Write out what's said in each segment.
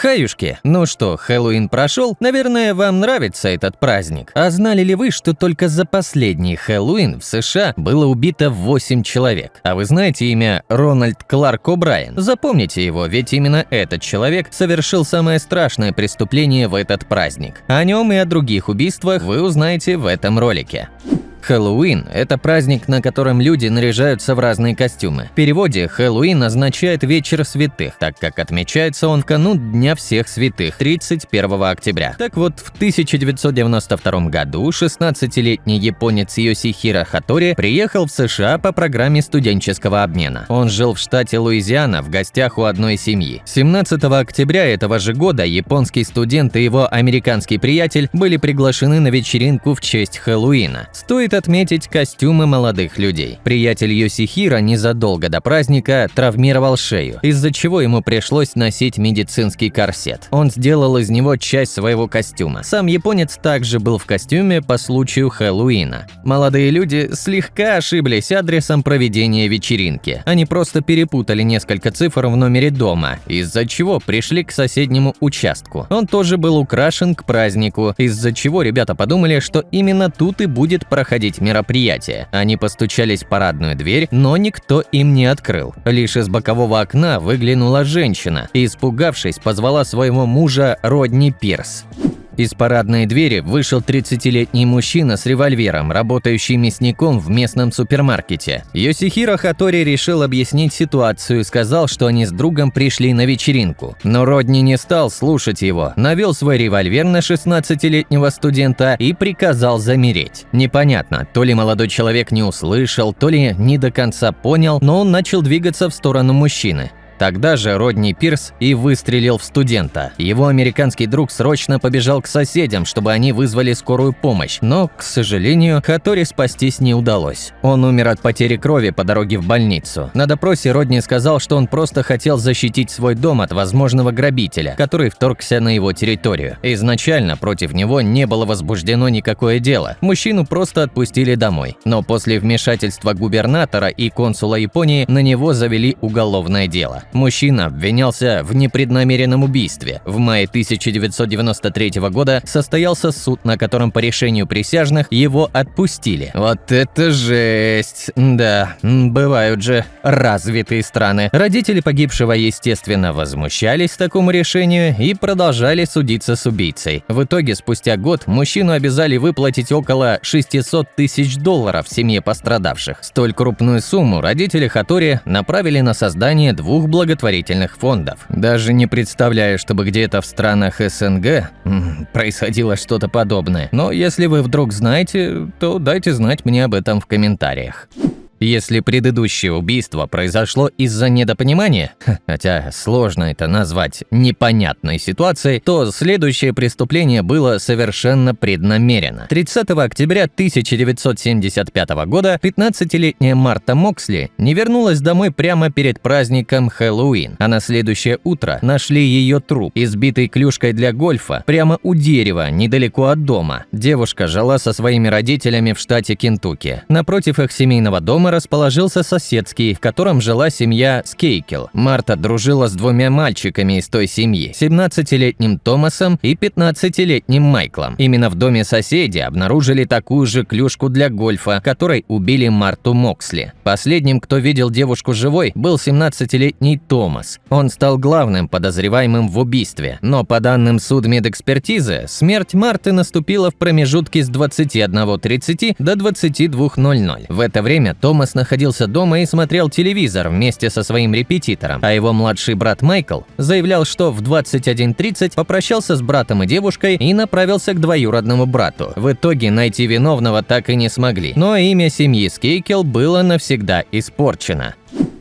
Хаюшки, ну что, Хэллоуин прошел? Наверное, вам нравится этот праздник. А знали ли вы, что только за последний Хэллоуин в США было убито 8 человек? А вы знаете имя Рональд Кларк О'Брайен? Запомните его, ведь именно этот человек совершил самое страшное преступление в этот праздник. О нем и о других убийствах вы узнаете в этом ролике. Хэллоуин – это праздник, на котором люди наряжаются в разные костюмы. В переводе Хэллоуин означает «Вечер святых», так как отмечается он в канун Дня всех святых, 31 октября. Так вот, в 1992 году 16-летний японец Йосихиро Хатори приехал в США по программе студенческого обмена. Он жил в штате Луизиана в гостях у одной семьи. 17 октября этого же года японский студент и его американский приятель были приглашены на вечеринку в честь Хэллоуина. Стоит отметить костюмы молодых людей. Приятель Йосихиро незадолго до праздника травмировал шею, из-за чего ему пришлось носить медицинский корсет. Он сделал из него часть своего костюма. Сам японец также был в костюме по случаю Хэллоуина. Молодые люди слегка ошиблись адресом проведения вечеринки. Они просто перепутали несколько цифр в номере дома, из-за чего пришли к соседнему участку. Он тоже был украшен к празднику, из-за чего ребята подумали, что именно тут и будет проходить мероприятие. Они постучались в парадную дверь, но никто им не открыл. Лишь из бокового окна выглянула женщина и, испугавшись, позвала своего мужа Родни Пирс. Из парадной двери вышел 30-летний мужчина с револьвером, работающий мясником в местном супермаркете. Йосихиро Хатори решил объяснить ситуацию и сказал, что они с другом пришли на вечеринку. Но Родни не стал слушать его, навел свой револьвер на 16-летнего студента и приказал замереть. Непонятно, то ли молодой человек не услышал, то ли не до конца понял, но он начал двигаться в сторону мужчины. Тогда же Родни Пирс и выстрелил в студента. Его американский друг срочно побежал к соседям, чтобы они вызвали скорую помощь, но, к сожалению, Хатори спастись не удалось. Он умер от потери крови по дороге в больницу. На допросе Родни сказал, что он просто хотел защитить свой дом от возможного грабителя, который вторгся на его территорию. Изначально против него не было возбуждено никакое дело. Мужчину просто отпустили домой. Но после вмешательства губернатора и консула Японии на него завели уголовное дело. Мужчина обвинялся в непреднамеренном убийстве. В мае 1993 года состоялся суд, на котором по решению присяжных его отпустили. Вот это жесть! Да, бывают же развитые страны. Родители погибшего, естественно, возмущались такому решению и продолжали судиться с убийцей. В итоге, спустя год, мужчину обязали выплатить около $600 тысяч семье пострадавших. Столь крупную сумму родители Хатори направили на создание двух благотворительных фондов. Даже не представляю, чтобы где-то в странах СНГ происходило что-то подобное. Но если вы вдруг знаете, то дайте знать мне об этом в комментариях. Если предыдущее убийство произошло из-за недопонимания, хотя сложно это назвать непонятной ситуацией, то следующее преступление было совершенно преднамеренно. 30 октября 1975 года 15-летняя Марта Моксли не вернулась домой прямо перед праздником Хэллоуин, а на следующее утро нашли ее труп, избитый клюшкой для гольфа, прямо у дерева, недалеко от дома. Девушка жила со своими родителями в штате Кентукки. Напротив их семейного дома расположился соседский, в котором жила семья Скейкел. Марта дружила с двумя мальчиками из той семьи, 17-летним Томасом и 15-летним Майклом. Именно в доме соседей обнаружили такую же клюшку для гольфа, которой убили Марту Моксли. Последним, кто видел девушку живой, был 17-летний Томас. Он стал главным подозреваемым в убийстве, но по данным судмедэкспертизы, смерть Марты наступила в промежутке с 21:30 до 22:00. В это время Томас находился дома и смотрел телевизор вместе со своим репетитором, а его младший брат Майкл заявлял, что в 21:30 попрощался с братом и девушкой и направился к двоюродному брату. В итоге найти виновного так и не смогли, но имя семьи Скейкел было навсегда испорчено.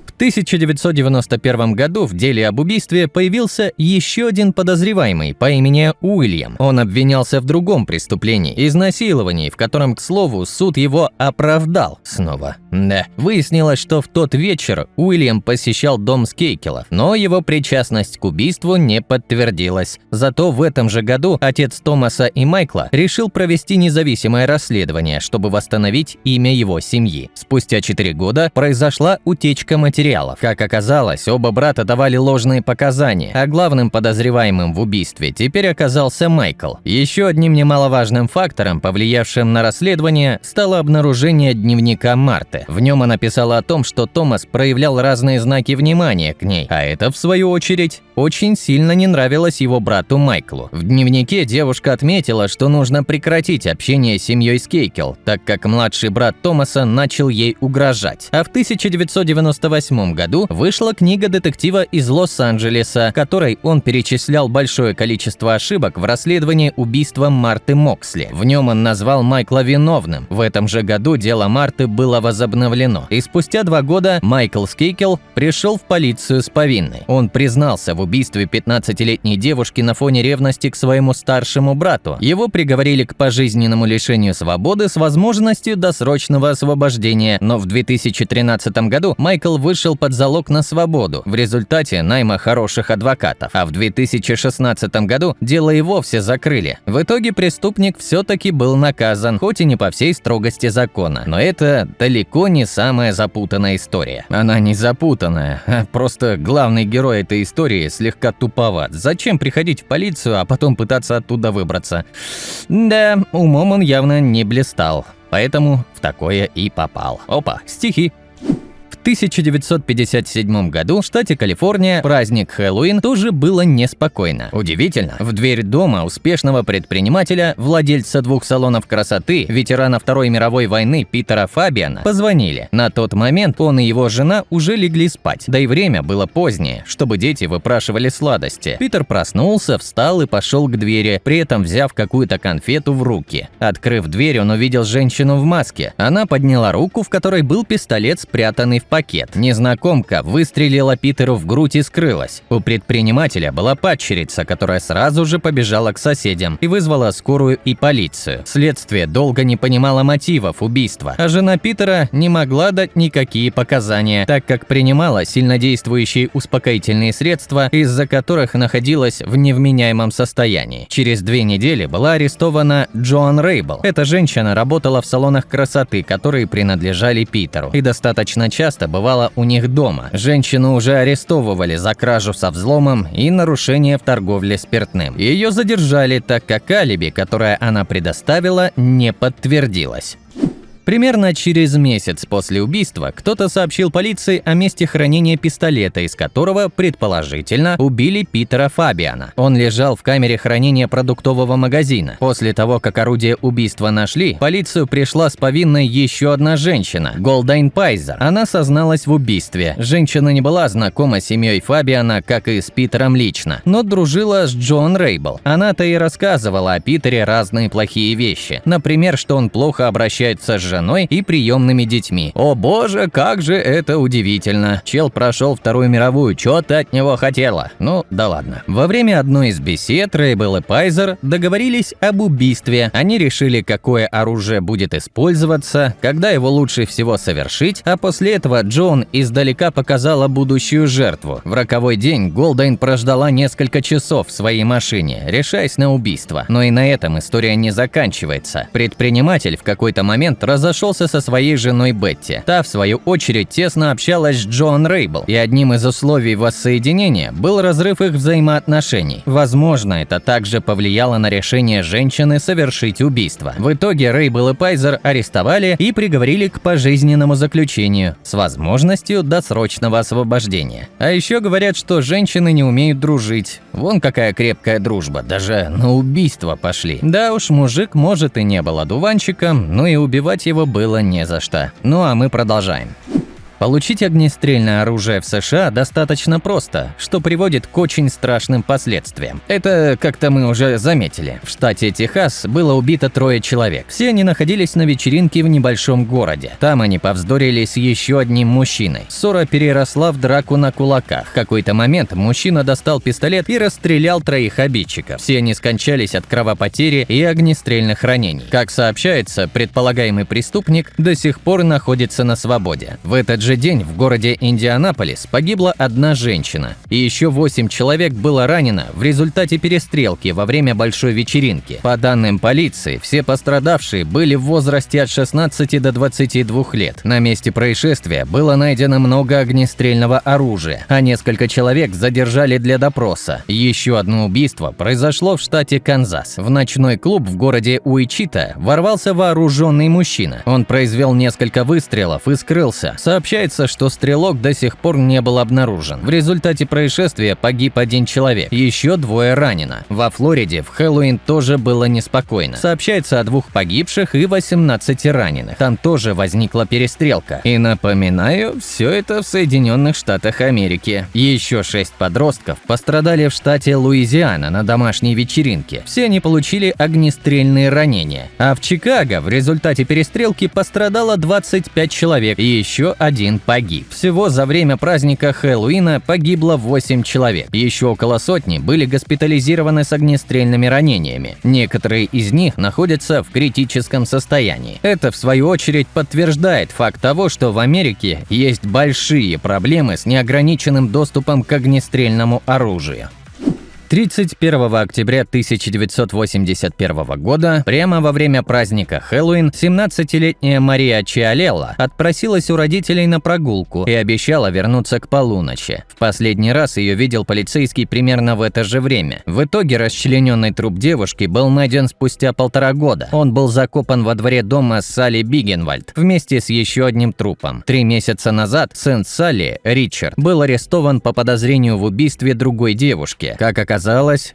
В 1991 году в деле об убийстве появился еще один подозреваемый по имени Уильям. Он обвинялся в другом преступлении – изнасиловании, в котором, к слову, суд его оправдал снова. Да. Выяснилось, что в тот вечер Уильям посещал дом Скейкелов, но его причастность к убийству не подтвердилась. Зато в этом же году отец Томаса и Майкла решил провести независимое расследование, чтобы восстановить имя его семьи. Спустя 4 года произошла утечка материалов материалов. Как оказалось, оба брата давали ложные показания, а главным подозреваемым в убийстве теперь оказался Майкл. Еще одним немаловажным фактором, повлиявшим на расследование, стало обнаружение дневника Марты. В нем она писала о том, что Томас проявлял разные знаки внимания к ней, а это, в свою очередь, очень сильно не нравилось его брату Майклу. В дневнике девушка отметила, что нужно прекратить общение с семьей Скейкел, так как младший брат Томаса начал ей угрожать. А в 1998 году вышла книга детектива из Лос-Анджелеса, в которой он перечислял большое количество ошибок в расследовании убийства Марты Моксли. В нем он назвал Майкла виновным. В этом же году дело Марты было возобновлено. И спустя 2 года Майкл Скейкел пришел в полицию с повинной. Он признался в убийстве 15-летней девушки на фоне ревности к своему старшему брату. Его приговорили к пожизненному лишению свободы с возможностью досрочного освобождения, но в 2013 году Майкл вышел под залог на свободу в результате найма хороших адвокатов, а в 2016 году дело и вовсе закрыли. В итоге преступник все-таки был наказан, хоть и не по всей строгости закона. Но это далеко не самая запутанная история. Она не запутанная, просто главный герой этой истории слегка туповат. Зачем приходить в полицию, а потом пытаться оттуда выбраться? Да, умом он явно не блистал, поэтому в такое и попал. Опа, стихи. В 1957 году в штате Калифорния праздник Хэллоуин тоже было неспокойно. Удивительно, в дверь дома успешного предпринимателя, владельца 2 салонов красоты, ветерана Второй мировой войны Питера Фабиана, позвонили. На тот момент он и его жена уже легли спать, да и время было позднее, чтобы дети выпрашивали сладости. Питер проснулся, встал и пошел к двери, при этом взяв какую-то конфету в руки. Открыв дверь, он увидел женщину в маске. Она подняла руку, в которой был пистолет, спрятанный в пакет. Незнакомка выстрелила Питеру в грудь и скрылась. У предпринимателя была падчерица, которая сразу же побежала к соседям и вызвала скорую и полицию. Следствие долго не понимало мотивов убийства, а жена Питера не могла дать никакие показания, так как принимала сильнодействующие успокоительные средства, из-за которых находилась в невменяемом состоянии. Через 2 недели была арестована Джоан Рейбл. Эта женщина работала в салонах красоты, которые принадлежали Питеру, и достаточно часто бывала у них дома. Женщину уже арестовывали за кражу со взломом и нарушение в торговле спиртным. Ее задержали, так как алиби, которое она предоставила, не подтвердилось. Примерно через месяц после убийства кто-то сообщил полиции о месте хранения пистолета, из которого, предположительно, убили Питера Фабиана. Он лежал в камере хранения продуктового магазина. После того, как орудие убийства нашли, в полицию пришла с повинной еще одна женщина – Голдайн Пайзер. Она созналась в убийстве. Женщина не была знакома с семьей Фабиана, как и с Питером лично, но дружила с Джоан Рейбл. Она-то и рассказывала о Питере разные плохие вещи. Например, что он плохо обращается с женой и приемными детьми. О боже, как же это удивительно. Чел прошел Вторую мировую, чё ты от него хотела? Ну, да ладно. Во время одной из бесед Рейбл и Пайзер договорились об убийстве. Они решили, какое оружие будет использоваться, когда его лучше всего совершить, а после этого Джон издалека показала будущую жертву. В роковой день Голдайн прождала несколько часов в своей машине, решаясь на убийство. Но и на этом история не заканчивается. Предприниматель в какой-то момент разошелся со своей женой Бетти. Та, в свою очередь, тесно общалась с Джоан Рейбл, и одним из условий воссоединения был разрыв их взаимоотношений. Возможно, это также повлияло на решение женщины совершить убийство. В итоге Рейбл и Пайзер арестовали и приговорили к пожизненному заключению с возможностью досрочного освобождения. А еще говорят, что женщины не умеют дружить. Вон какая крепкая дружба, даже на убийство пошли. Да уж, мужик, может, и не был одуванчиком, но и убивать его было не за что. Ну а мы продолжаем. Получить огнестрельное оружие в США достаточно просто, что приводит к очень страшным последствиям. Это как-то мы уже заметили. В штате Техас было убито 3 человек. Все они находились на вечеринке в небольшом городе. Там они повздорили с еще одним мужчиной. Ссора переросла в драку на кулаках. В какой-то момент мужчина достал пистолет и расстрелял 3 обидчиков. Все они скончались от кровопотери и огнестрельных ранений. Как сообщается, предполагаемый преступник до сих пор находится на свободе. В этот же же день в городе Индианаполис погибла одна женщина, и еще 8 человек было ранено в результате перестрелки во время большой вечеринки. По данным полиции, все пострадавшие были в возрасте от 16 до 22 лет. На месте происшествия было найдено много огнестрельного оружия, а несколько человек задержали для допроса. Еще одно убийство произошло в штате Канзас. В ночной клуб в городе Уичита ворвался вооруженный мужчина. Он произвел несколько выстрелов и скрылся. Сообщается, что стрелок до сих пор не был обнаружен. В результате происшествия погиб один человек, еще 2 ранено. Во Флориде в Хэллоуин тоже было неспокойно. Сообщается о 2 погибших и 18 раненых. Там тоже возникла перестрелка. И напоминаю, все это в Соединенных Штатах Америки. Еще 6 подростков пострадали в штате Луизиана на домашней вечеринке. Все они получили огнестрельные ранения. А в Чикаго в результате перестрелки пострадало 25 человек и еще 1 погиб. Всего за время праздника Хэллоуина погибло 8 человек. Еще около сотни были госпитализированы с огнестрельными ранениями. Некоторые из них находятся в критическом состоянии. Это, в свою очередь, подтверждает факт того, что в Америке есть большие проблемы с неограниченным доступом к огнестрельному оружию. 31 октября 1981 года, прямо во время праздника Хэллоуин, 17-летняя Мария Чиалелла отпросилась у родителей на прогулку и обещала вернуться к полуночи. В последний раз ее видел полицейский примерно в это же время. В итоге расчлененный труп девушки был найден спустя 1,5 года. Он был закопан во дворе дома Салли Бигенвальд вместе с еще одним трупом. 3 месяца назад сын Салли, Ричард, был арестован по подозрению в убийстве другой девушки. Как оказалось,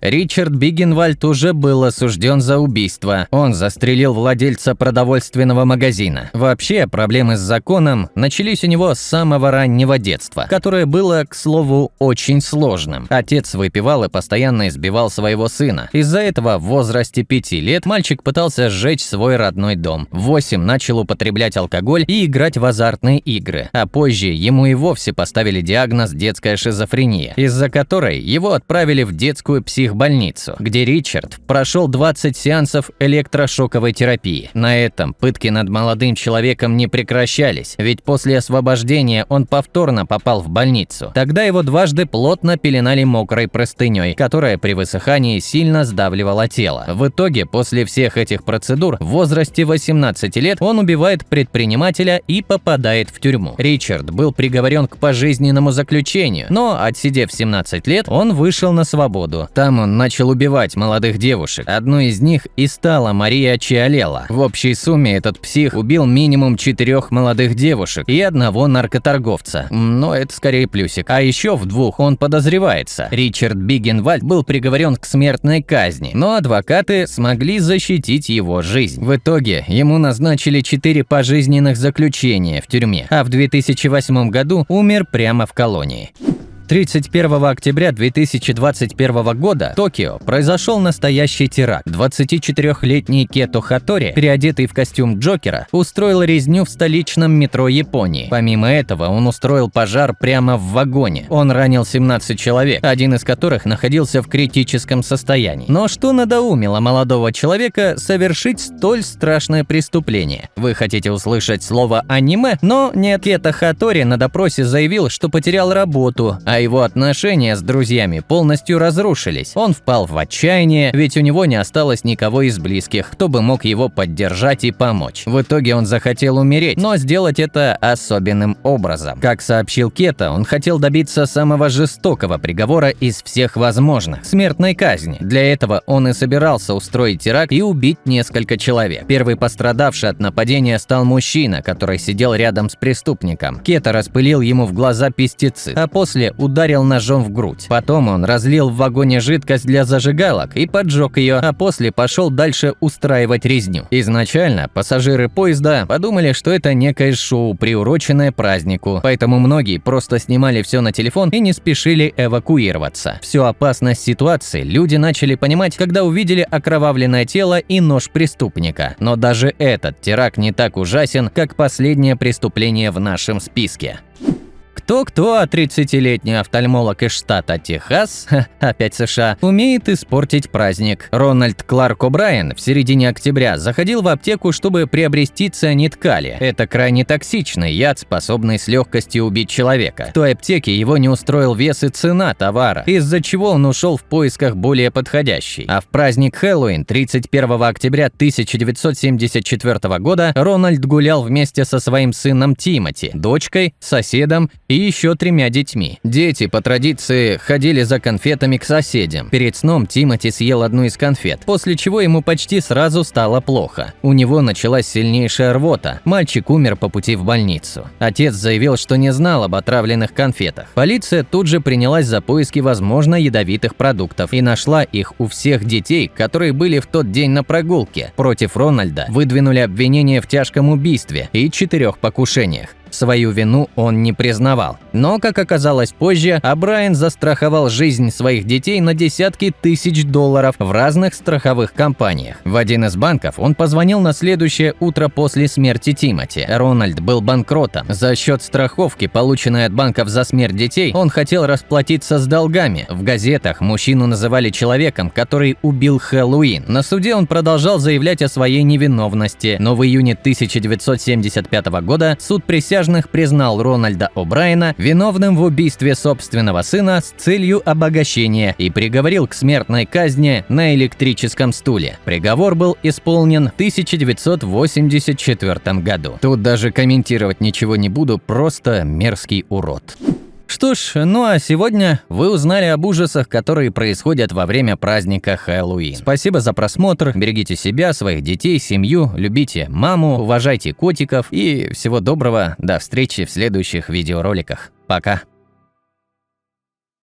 Ричард Бигенвальд уже был осужден за убийство. Он застрелил владельца продовольственного магазина. Вообще, проблемы с законом начались у него с самого раннего детства, которое было, к слову, очень сложным. Отец выпивал и постоянно избивал своего сына. Из-за этого в возрасте 5 лет мальчик пытался сжечь свой родной дом. В 8 начал употреблять алкоголь и играть в азартные игры. А позже ему и вовсе поставили диагноз детская шизофрения, из-за которой его отправили в детскую психбольницу, где Ричард прошел 20 сеансов электрошоковой терапии. На этом пытки над молодым человеком не прекращались, ведь после освобождения он повторно попал в больницу. Тогда его дважды плотно пеленали мокрой простыней, которая при высыхании сильно сдавливала тело. В итоге, после всех этих процедур, в возрасте 18 лет он убивает предпринимателя и попадает в тюрьму. Ричард был приговорен к пожизненному заключению, но, отсидев 17 лет, он вышел на свободу. Там он начал убивать молодых девушек. Одной из них и стала Мария Чиалелла. В общей сумме этот псих убил минимум 4 молодых девушек и 1 наркоторговца. Но это скорее плюсик. А еще в 2 он подозревается. Ричард Бигенвальд был приговорен к смертной казни, но адвокаты смогли защитить его жизнь. В итоге ему назначили 4 пожизненных заключения в тюрьме, а в 2008 году умер прямо в колонии. 31 октября 2021 года в Токио произошел настоящий теракт. 24-летний Кето Хатори, переодетый в костюм Джокера, устроил резню в столичном метро Японии. Помимо этого, он устроил пожар прямо в вагоне. Он ранил 17 человек, один из которых находился в критическом состоянии. Но что надоумило молодого человека совершить столь страшное преступление? Вы хотите услышать слово «аниме»? Но нет, Кето Хатори на допросе заявил, что потерял работу, а его отношения с друзьями полностью разрушились. Он впал в отчаяние, ведь у него не осталось никого из близких, кто бы мог его поддержать и помочь. В итоге он захотел умереть, но сделать это особенным образом. Как сообщил Кето, он хотел добиться самого жестокого приговора из всех возможных – смертной казни. Для этого он и собирался устроить теракт и убить несколько человек. Первый пострадавший от нападения стал мужчина, который сидел рядом с преступником. Кето распылил ему в глаза пестицид, а после ударил ножом в грудь. Потом он разлил в вагоне жидкость для зажигалок и поджег ее, а после пошел дальше устраивать резню. Изначально пассажиры поезда подумали, что это некое шоу, приуроченное празднику, поэтому многие просто снимали все на телефон и не спешили эвакуироваться. Всю опасность ситуации люди начали понимать, когда увидели окровавленное тело и нож преступника. Но даже этот теракт не так ужасен, как последнее преступление в нашем списке. Кто-кто, а 30-летний офтальмолог из штата Техас, опять США, умеет испортить праздник. Рональд Кларк О'Брайен в середине октября заходил в аптеку, чтобы приобрести цианид калия. Это крайне токсичный яд, способный с легкостью убить человека. В той аптеке его не устроил вес и цена товара, из-за чего он ушел в поисках более подходящей. А в праздник Хэллоуин 31 октября 1974 года Рональд гулял вместе со своим сыном Тимоти, дочкой, соседом и еще 3 детьми. Дети по традиции ходили за конфетами к соседям. Перед сном Тимоти съел одну из конфет, после чего ему почти сразу стало плохо. У него началась сильнейшая рвота. Мальчик умер по пути в больницу. Отец заявил, что не знал об отравленных конфетах. Полиция тут же принялась за поиски возможно ядовитых продуктов и нашла их у всех детей, которые были в тот день на прогулке. Против Рональда выдвинули обвинение в тяжком убийстве и 4 покушениях. Свою вину он не признавал. Но, как оказалось позже, О'Брайен застраховал жизнь своих детей на десятки тысяч долларов в разных страховых компаниях. В один из банков он позвонил на следующее утро после смерти Тимоти. Рональд был банкротом. За счет страховки, полученной от банков за смерть детей, он хотел расплатиться с долгами. В газетах мужчину называли человеком, который убил Хэллоуин. На суде он продолжал заявлять о своей невиновности, но в июне 1975 года суд присяжных признал Рональда О'Брайена виновным в убийстве собственного сына с целью обогащения и приговорил к смертной казни на электрическом стуле. Приговор был исполнен в 1984 году. Тут даже комментировать ничего не буду, просто мерзкий урод. Что ж, ну а сегодня вы узнали об ужасах, которые происходят во время праздника Хэллоуин. Спасибо за просмотр, берегите себя, своих детей, семью, любите маму, уважайте котиков и всего доброго, до встречи в следующих видеороликах. Пока!